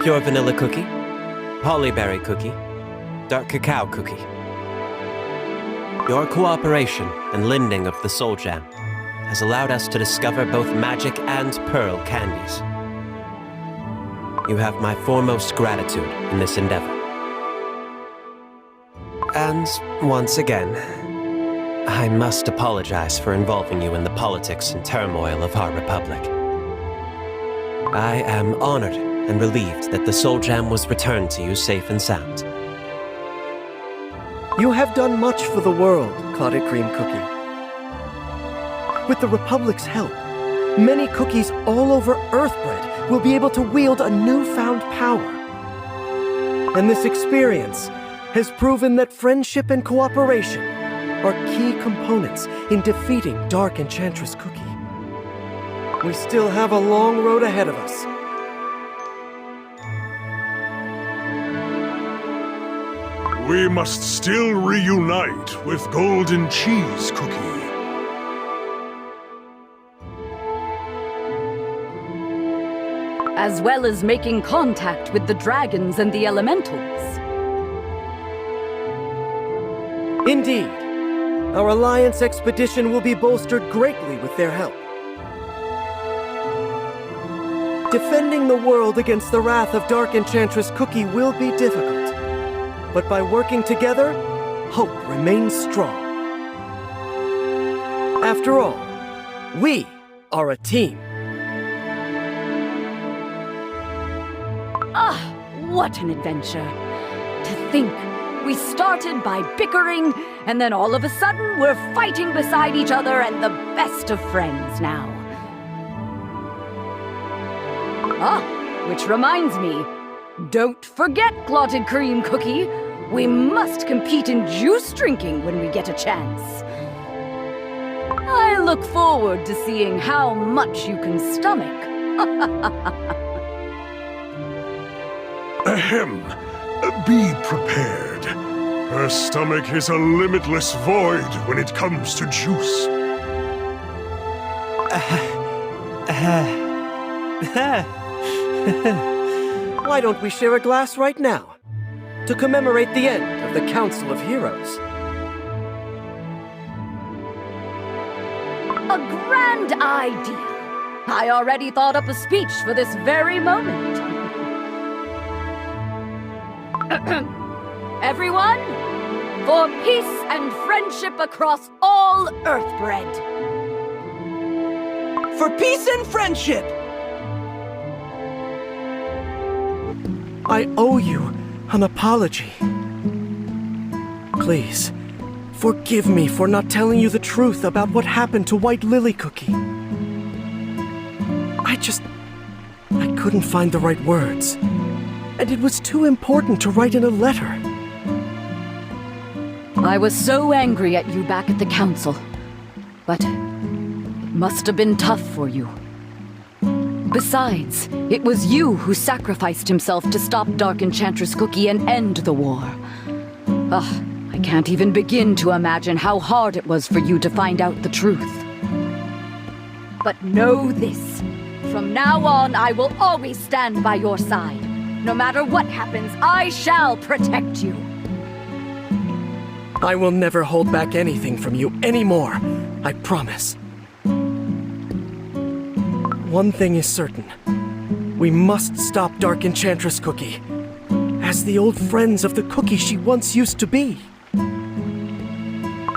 Pure vanilla cookie, hollyberry cookie, dark cacao cookie. Your cooperation and lending of the soul jam has allowed us to discover both magic and pearl candies. You have my foremost gratitude in this endeavor. And once again, I must apologize for involving you in the politics and turmoil of our republic. I am honored and relieved that the soul jam was returned to you safe and sound. You have done much for the world, Clotted Cream Cookie. With the Republic's help, many cookies all over Earthbread will be able to wield a newfound power. And this experience has proven that friendship and cooperation are key components in defeating Dark Enchantress Cookie. We still have a long road ahead of us. We must still reunite with Golden Cheese Cookie. As well as making contact with the dragons and the elementals. Indeed. Our Alliance expedition will be bolstered greatly with their help. Defending the world against the wrath of Dark Enchantress Cookie will be difficult. But by working together, hope remains strong. After all, we are a team. Ah, what an adventure. To think, we started by bickering, and then all of a sudden we're fighting beside each other and the best of friends now. Ah, which reminds me, don't forget, Clotted Cream Cookie. We must compete in juice drinking when we get a chance. I look forward to seeing how much you can stomach. Ahem. Be prepared. Her stomach is a limitless void when it comes to juice. Why don't we share a glass right now? To commemorate the end of the Council of Heroes. A grand idea. I already thought up a speech for this very moment. Everyone, for peace and friendship across all Earthbread. For peace and friendship! I owe you an apology. Please, forgive me for not telling you the truth about what happened to White Lily Cookie. I couldn't find the right words. And it was too important to write in a letter. I was so angry at you back at the council. But it must have been tough for you. Besides, it was you who sacrificed himself to stop Dark Enchantress Cookie and end the war. Ugh, I can't even begin to imagine how hard it was for you to find out the truth. But know this. From now on, I will always stand by your side. No matter what happens, I shall protect you. I will never hold back anything from you anymore. I promise. One thing is certain. We must stop Dark Enchantress Cookie, as the old friends of the Cookie she once used to be.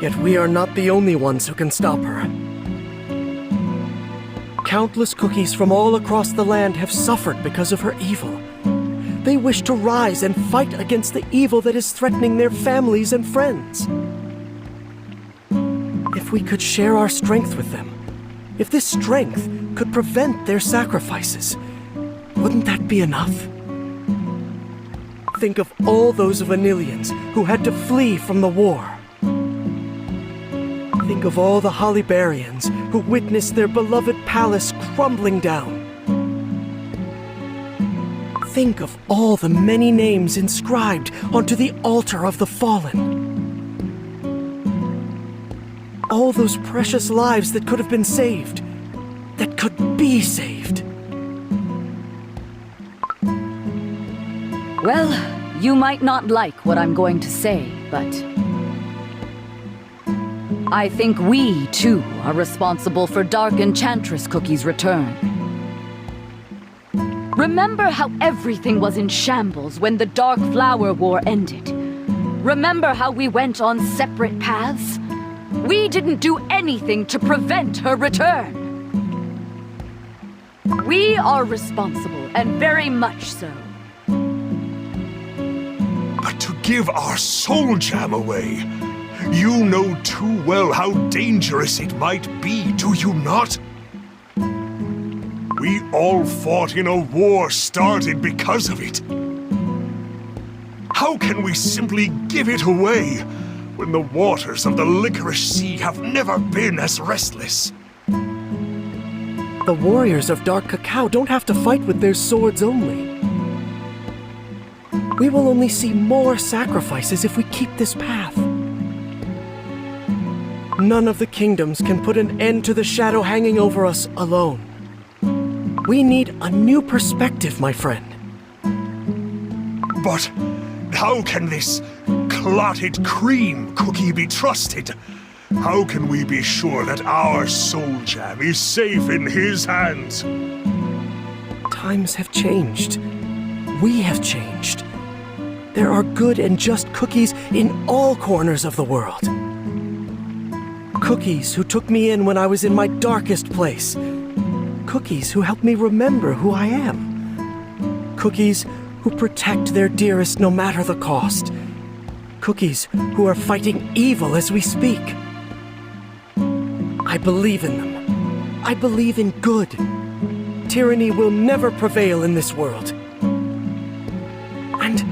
Yet we are not the only ones who can stop her. Countless cookies from all across the land have suffered because of her evil. They wish to rise and fight against the evil that is threatening their families and friends. If we could share our strength with them, if this strength could prevent their sacrifices, wouldn't that be enough? Think of all those Vanillians who had to flee from the war. Think of all the Hollybarians who witnessed their beloved palace crumbling down. Think of all the many names inscribed onto the altar of the fallen. All those precious lives that could have been saved, that could be saved. Well, you might not like what I'm going to say, but I think we, too, are responsible for Dark Enchantress Cookie's return. Remember how everything was in shambles when the Dark Flower War ended? Remember how we went on separate paths? We didn't do anything to prevent her return. We are responsible, and very much so. But to give our soul gem away, you know too well how dangerous it might be, do you not? We all fought in a war started because of it. How can we simply give it away when the waters of the Licorice Sea have never been as restless? The warriors of Dark Cacao don't have to fight with their swords only. We will only see more sacrifices if we keep this path. None of the kingdoms can put an end to the shadow hanging over us alone. We need a new perspective, my friend. But how can this clotted cream cookie be trusted? How can we be sure that our soul gem is safe in his hands? Times have changed. We have changed. There are good and just cookies in all corners of the world. Cookies who took me in when I was in my darkest place. Cookies who help me remember who I am. Cookies who protect their dearest no matter the cost. Cookies who are fighting evil as we speak. I believe in them. I believe in good. Tyranny will never prevail in this world. And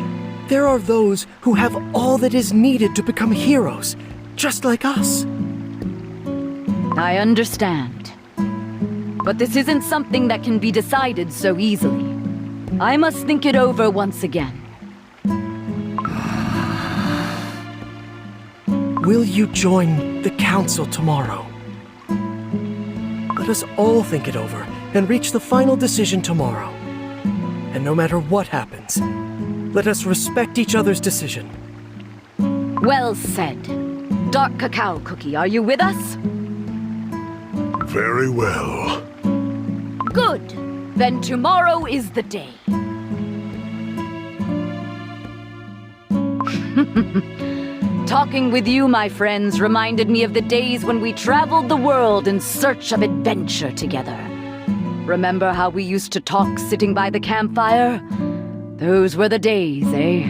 there are those who have all that is needed to become heroes, just like us. I understand. But this isn't something that can be decided so easily. I must think it over once again. Will you join the council tomorrow? Let us all think it over and reach the final decision tomorrow. And no matter what happens, let us respect each other's decision. Well said. Dark Cacao Cookie, are you with us? Very well. Good. Then tomorrow is the day. Talking with you, my friends, reminded me of the days when we traveled the world in search of adventure together. Remember how we used to talk sitting by the campfire? Those were the days, eh?